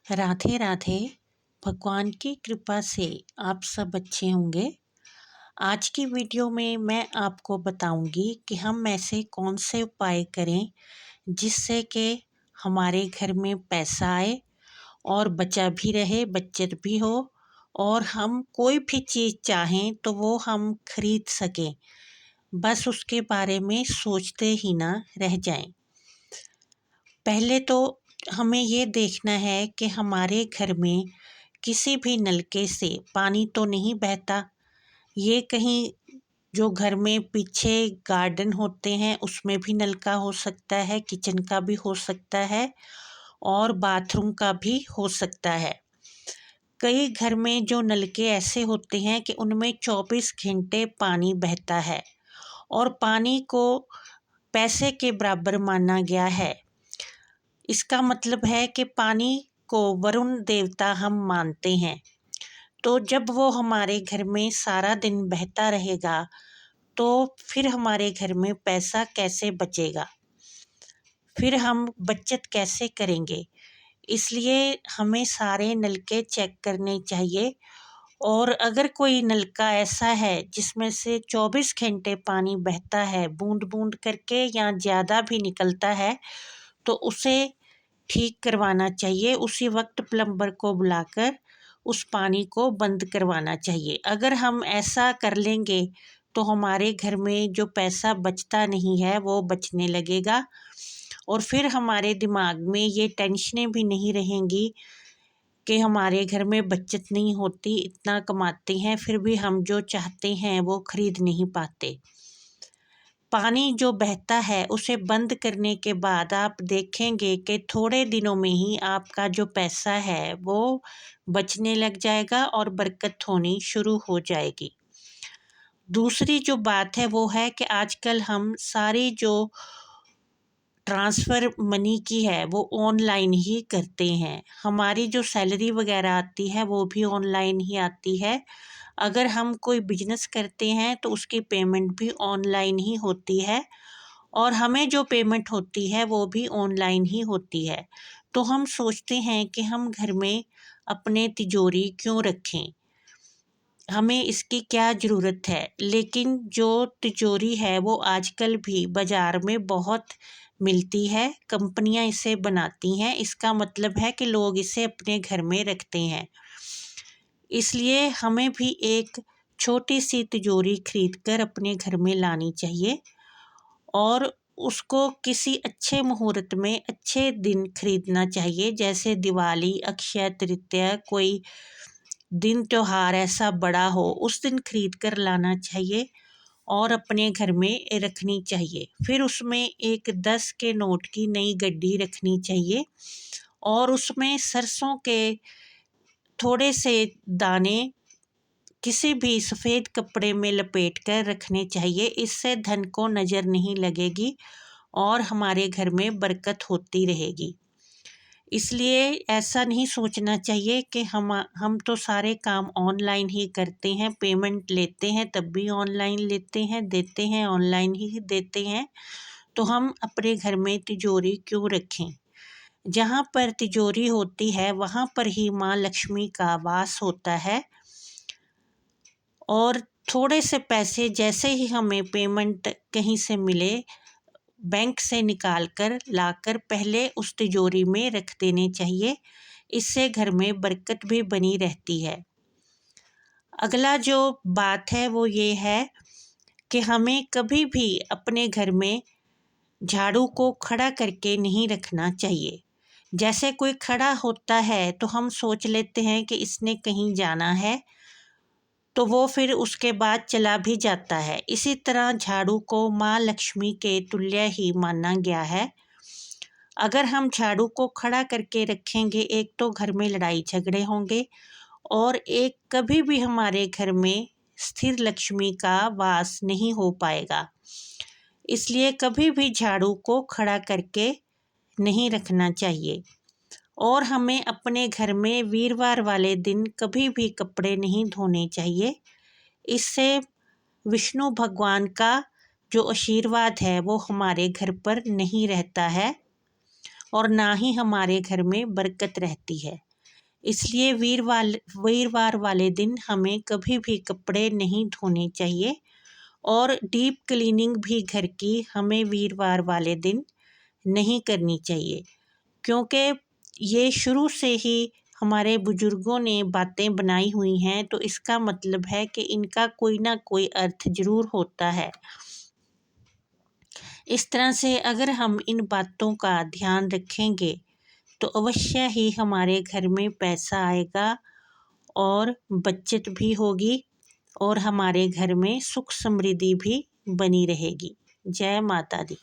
राधे राधे। भगवान की कृपा से आप सब अच्छे होंगे। आज की वीडियो में मैं आपको बताऊंगी कि हम ऐसे कौन से उपाय करें जिससे कि हमारे घर में पैसा आए और बचा भी रहे, बचत भी हो और हम कोई भी चीज़ चाहें तो वो हम खरीद सकें, बस उसके बारे में सोचते ही ना रह जाएं। पहले तो हमें ये देखना है कि हमारे घर में किसी भी नलके से पानी तो नहीं बहता। ये कहीं जो घर में पीछे गार्डन होते हैं उसमें भी नलका हो सकता है, किचन का भी हो सकता है और बाथरूम का भी हो सकता है। कई घर में जो नलके ऐसे होते हैं कि उनमें 24 घंटे पानी बहता है और पानी को पैसे के बराबर माना गया है। इसका मतलब है कि पानी को वरुण देवता हम मानते हैं। तो जब वो हमारे घर में सारा दिन बहता रहेगा तो फिर हमारे घर में पैसा कैसे बचेगा, फिर हम बचत कैसे करेंगे। इसलिए हमें सारे नलके चेक करने चाहिए और अगर कोई नलका ऐसा है जिसमें से 24 घंटे पानी बहता है बूंद बूंद करके या ज़्यादा भी निकलता है तो उसे ठीक करवाना चाहिए। उसी वक्त प्लम्बर को बुलाकर उस पानी को बंद करवाना चाहिए। अगर हम ऐसा कर लेंगे तो हमारे घर में जो पैसा बचता नहीं है वो बचने लगेगा और फिर हमारे दिमाग में ये टेंशनें भी नहीं रहेंगी कि हमारे घर में बचत नहीं होती, इतना कमाते हैं फिर भी हम जो चाहते हैं वो खरीद नहीं पाते। पानी जो बहता है उसे बंद करने के बाद आप देखेंगे कि थोड़े दिनों में ही आपका जो पैसा है वो बचने लग जाएगा और बरकत होनी शुरू हो जाएगी। दूसरी जो बात है वो है कि आजकल हम सारी जो ट्रांसफ़र मनी की है वो ऑनलाइन ही करते हैं। हमारी जो सैलरी वगैरह आती है वो भी ऑनलाइन ही आती है। अगर हम कोई बिजनेस करते हैं तो उसकी पेमेंट भी ऑनलाइन ही होती है और हमें जो पेमेंट होती है वो भी ऑनलाइन ही होती है। तो हम सोचते हैं कि हम घर में अपने तिजोरी क्यों रखें, हमें इसकी क्या ज़रूरत है। लेकिन जो तिजोरी है वो आजकल भी बाज़ार में बहुत मिलती है, कंपनियां इसे बनाती हैं। इसका मतलब है कि लोग इसे अपने घर में रखते हैं। इसलिए हमें भी एक छोटी सी तिजोरी खरीद कर अपने घर में लानी चाहिए और उसको किसी अच्छे मुहूर्त में अच्छे दिन खरीदना चाहिए, जैसे दिवाली, अक्षय तृतीया, कोई दिन त्योहार ऐसा बड़ा हो उस दिन खरीद कर लाना चाहिए और अपने घर में रखनी चाहिए। फिर उसमें एक 10 के नोट की नई गड्डी रखनी चाहिए और उसमें सरसों के थोड़े से दाने किसी भी सफ़ेद कपड़े में लपेट कर रखने चाहिए। इससे धन को नज़र नहीं लगेगी और हमारे घर में बरकत होती रहेगी। इसलिए ऐसा नहीं सोचना चाहिए कि हम तो सारे काम ऑनलाइन ही करते हैं, पेमेंट लेते हैं तब भी ऑनलाइन लेते हैं, देते हैं ऑनलाइन ही देते हैं, तो हम अपने घर में तिजोरी क्यों रखें। जहाँ पर तिजोरी होती है वहाँ पर ही माँ लक्ष्मी का वास होता है और थोड़े से पैसे जैसे ही हमें पेमेंट कहीं से मिले बैंक से निकाल कर लाकर पहले उस तिजोरी में रख देने चाहिए। इससे घर में बरकत भी बनी रहती है। अगला जो बात है वो ये है कि हमें कभी भी अपने घर में झाड़ू को खड़ा करके नहीं रखना चाहिए। जैसे कोई खड़ा होता है तो हम सोच लेते हैं कि इसने कहीं जाना है तो वो फिर उसके बाद चला भी जाता है। इसी तरह झाड़ू को माँ लक्ष्मी के तुल्य ही माना गया है। अगर हम झाड़ू को खड़ा करके रखेंगे, एक तो घर में लड़ाई झगड़े होंगे और एक कभी भी हमारे घर में स्थिर लक्ष्मी का वास नहीं हो पाएगा। इसलिए कभी भी झाड़ू को खड़ा करके नहीं रखना चाहिए और हमें अपने घर में वीरवार वाले दिन कभी भी कपड़े नहीं धोने चाहिए। इससे विष्णु भगवान का जो आशीर्वाद है वो हमारे घर पर नहीं रहता है और ना ही हमारे घर में बरकत रहती है। इसलिए वीरवार वाले दिन हमें कभी भी कपड़े नहीं धोने चाहिए और डीप क्लीनिंग भी घर की हमें वीरवार वाले दिन नहीं करनी चाहिए, क्योंकि ये शुरू से ही हमारे बुजुर्गों ने बातें बनाई हुई हैं, तो इसका मतलब है कि इनका कोई ना कोई अर्थ ज़रूर होता है। इस तरह से अगर हम इन बातों का ध्यान रखेंगे तो अवश्य ही हमारे घर में पैसा आएगा और बचत भी होगी और हमारे घर में सुख समृद्धि भी बनी रहेगी। जय माता दी।